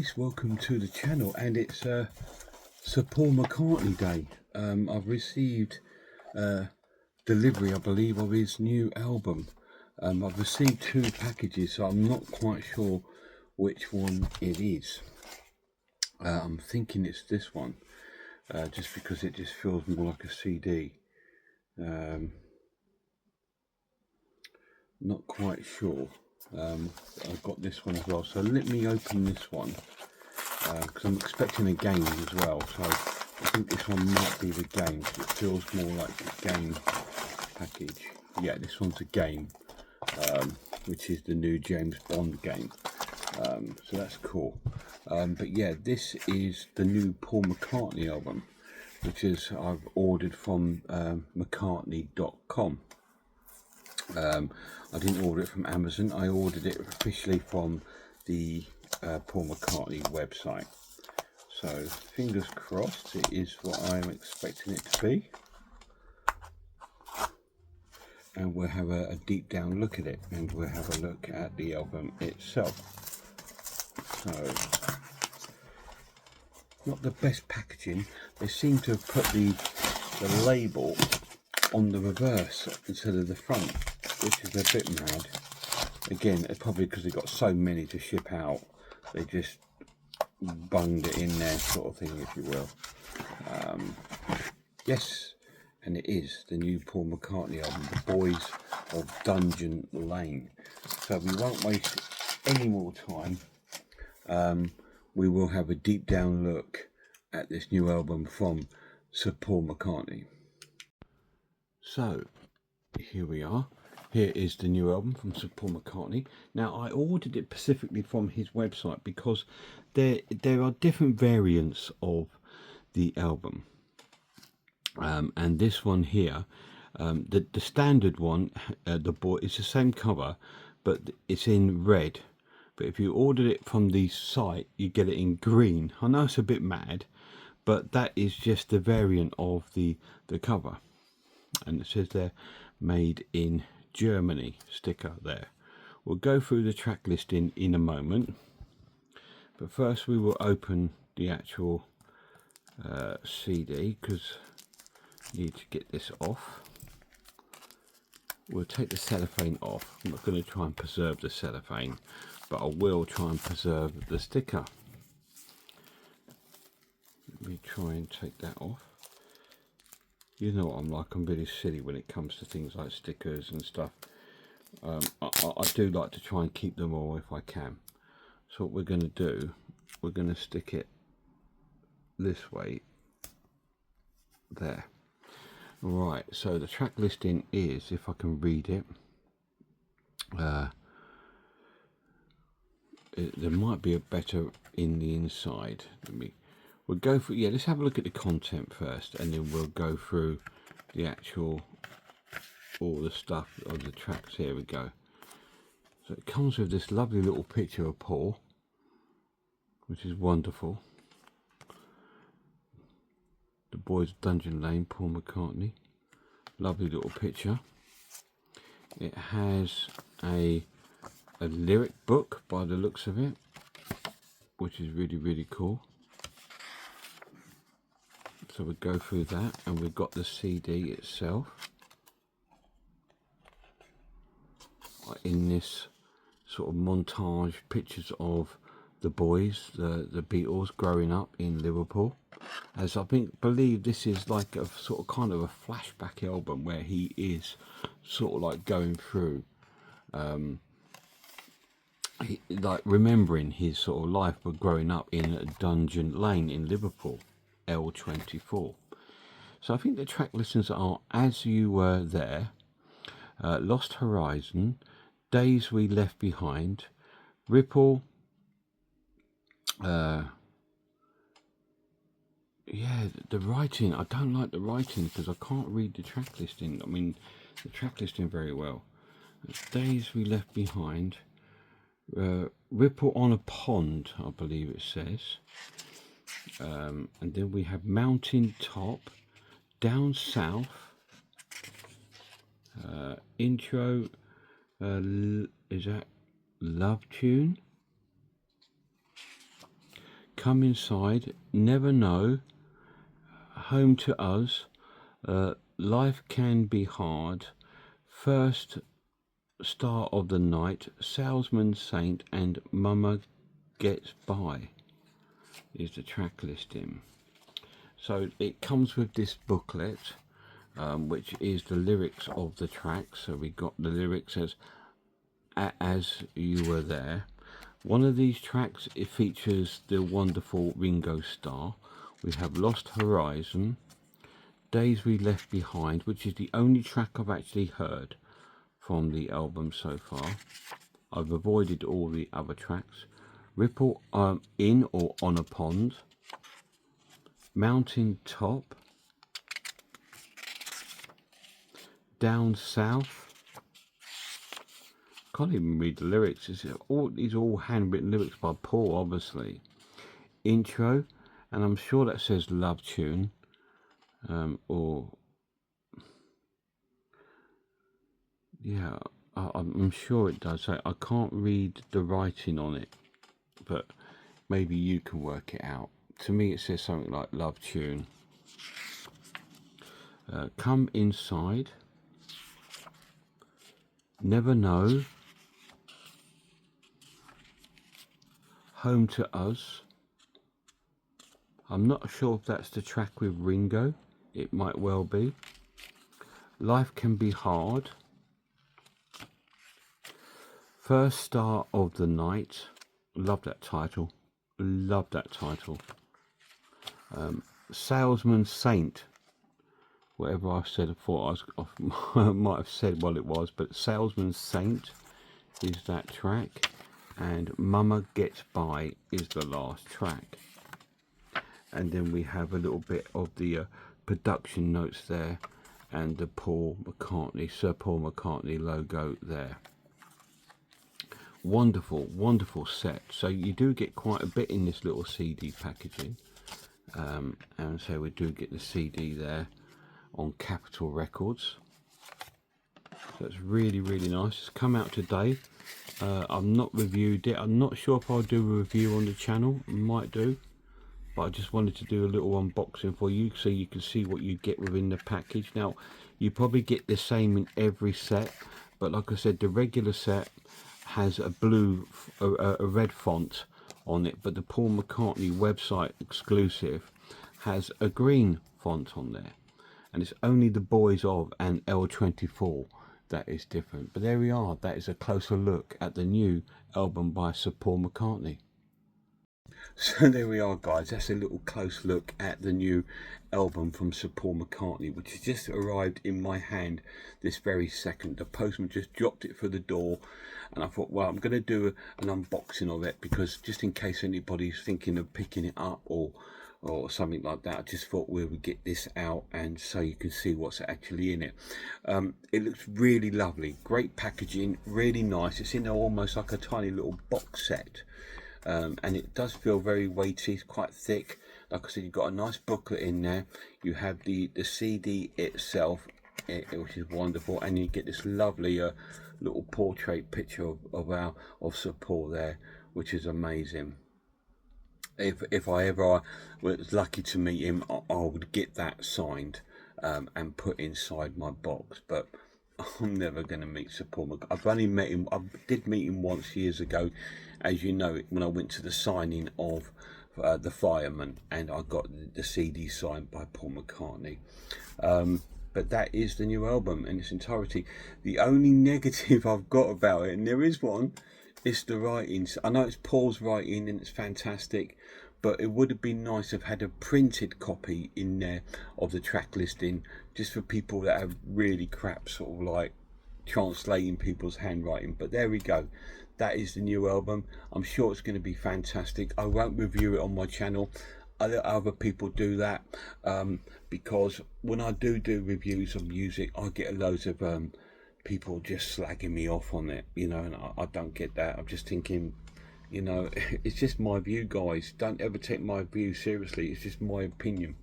guys, welcome to the channel, and it's Sir Paul McCartney Day. I've received delivery, I believe, of his new album. I've received 2 packages, so I'm not quite sure which one it is. I'm thinking it's this one, just because it just feels more like a CD. Not quite sure. I've got this one as well, so let me open this one because I'm expecting a game as well, so I think this one might be the game. It feels more like a game package. Yeah, this one's a game, which is the new James Bond game, so that's cool. But yeah, this is the new Paul McCartney album, which is I've ordered from McCartney.com. I didn't order it from Amazon. I ordered it officially from the Paul McCartney website. So fingers crossed it is what I'm expecting it to be. And we'll have a deep down look at it, and we'll have a look at the album itself. So, not the best packaging. They seem to have put the label on the reverse instead of the front, which is a bit mad. Again, it's probably because they've got so many to ship out, they just bunged it in there, sort of thing, if you will. Yes, and it is the new Paul McCartney album, The Boys of Dungeon Lane. So we won't waste any more time. We will have a deep down look at this new album from Sir Paul McCartney. So here we are. Here is the new album from Sir Paul McCartney. Now, I ordered it specifically from his website because there are different variants of the album. And this one here, the standard one, it's the same cover, but it's in red. But if you ordered it from the site, you get it in green. I know it's a bit mad, but that is just the variant of the cover. And it says they're made in Germany sticker there. We'll go through the track listing in a moment, but first we will open the actual CD because you need to get this off. We'll take the cellophane off. I'm not going to try and preserve the cellophane, but I will try and preserve the sticker. Let me try and take that off. You know what I'm like, I'm really silly when it comes to things like stickers and stuff. I do like to try and keep them all if I can. So what we're going to do, we're going to stick it this way, there. Right, so the track listing is, if I can read it, there might be a better in the inside. We'll go for, let's have a look at the content first, and then we'll go through the actual, all the stuff of the tracks. Here we go. So it comes with this lovely little picture of Paul, which is wonderful. The Boys of Dungeon Lane, Paul McCartney. Lovely little picture. It has a lyric book by the looks of it, which is really, really cool. So we'll go through that, and we've got the CD itself in this sort of montage, pictures of the boys, the Beatles growing up in Liverpool. As I believe this is like a sort of kind of a flashback album where he is sort of like going through, like remembering his sort of life, but growing up in Dungeon Lane in Liverpool. L24. So I think the track listings are As You Were There, Lost Horizon, Days We Left Behind, Ripple, the writing, I don't like the writing because I can't read the track listing. I mean, the track listing very well. Days We Left Behind, Ripple on a Pond, I believe it says. And then we have Mountain Top, Down South, intro, is that Love Tune? Come inside, never know, home to us, life can be hard, first star of the night, salesman saint, and mama gets by is the track listing. So it comes with this booklet, which is the lyrics of the track. So we got the lyrics as you were there. One of these tracks, it features the wonderful Ringo Starr. We have Lost Horizon, Days We Left Behind, which is the only track I've actually heard from the album so far. I've avoided all the other tracks. Ripple in or on a pond, Mountain Top, Down South. Can't even read the lyrics. These are all handwritten lyrics by Paul, obviously. Intro, and I'm sure that says Love Tune, or yeah, I'm sure it does. I can't read the writing on it, but maybe you can work it out. To me, it says something like Love Tune. Come inside, never know, home to us. I'm not sure if that's the track with Ringo. It might well be. Life can be hard. First star of the night. Love that title. Love that title. Salesman saint. Whatever I've said, I thought I might have said what it was, but Salesman Saint is that track, and Mama Gets By is the last track. And then we have a little bit of the production notes there, and the Paul McCartney, Sir Paul McCartney logo there. Wonderful, wonderful set. So you do get quite a bit in this little CD packaging, and so we do get the CD there on Capitol Records. So it's really, really nice. It's come out today. I've not reviewed it. I'm not sure if I'll do a review on the channel. I might do, but I just wanted to do a little unboxing for you so you can see what you get within the package. Now, you probably get the same in every set, but like I said, the regular set has a red font on it, but the Paul McCartney website exclusive has a green font on there. And it's only the Boys of and L24 that is different. But there we are. That is a closer look at the new album by Sir Paul McCartney. So there we are, guys. That's a little close look at the new album from Sir Paul McCartney, which has just arrived in my hand this very second. The postman just dropped it for the door, and I thought, well, I'm going to do an unboxing of it, because just in case anybody's thinking of picking it up or something like that, I just thought we would get this out and so you can see what's actually in it. It looks really lovely, great packaging, really nice. It's in there almost like a tiny little box set, and it does feel very weighty. It's quite thick. Like I said, you've got a nice booklet in there. You have the CD itself, which is wonderful, and you get this lovely little portrait picture of Sir Paul there, which is amazing. If I ever was lucky to meet him, I would get that signed and put inside my box. But I'm never going to meet Sir Paul McCartney. I've only met him. I did meet him once years ago, as you know, when I went to the signing of The Fireman, and I got the CD signed by Paul McCartney. But that is the new album in its entirety. The only negative I've got about it, and there is one, it's the writing. I know it's Paul's writing and it's fantastic, but it would have been nice to have had a printed copy in there of the track listing, just for people that have really crap sort of like translating people's handwriting. But there we go. That is the new album. I'm sure it's going to be fantastic. I won't review it on my channel. Other people do that, because when I do reviews of music, I get loads of people just slagging me off on it, you know, and I don't get that. I'm just thinking, you know, it's just my view, guys. Don't ever take my view seriously. It's just my opinion.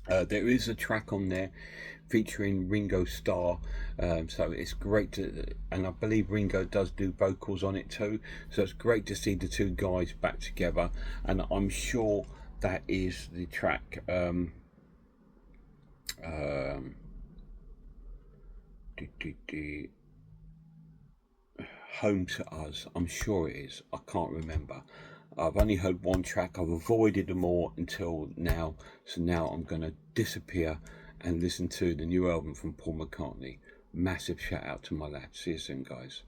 There is a track on there featuring Ringo Starr, so it's great to, and I believe Ringo does do vocals on it too, so it's great to see the two guys back together, and I'm sure that is the track Home to Us. I'm sure it is, I can't remember. I've only heard one track, I've avoided them all until now, so now I'm going to disappear and listen to the new album from Paul McCartney. Massive shout out to my lad. See you soon, guys.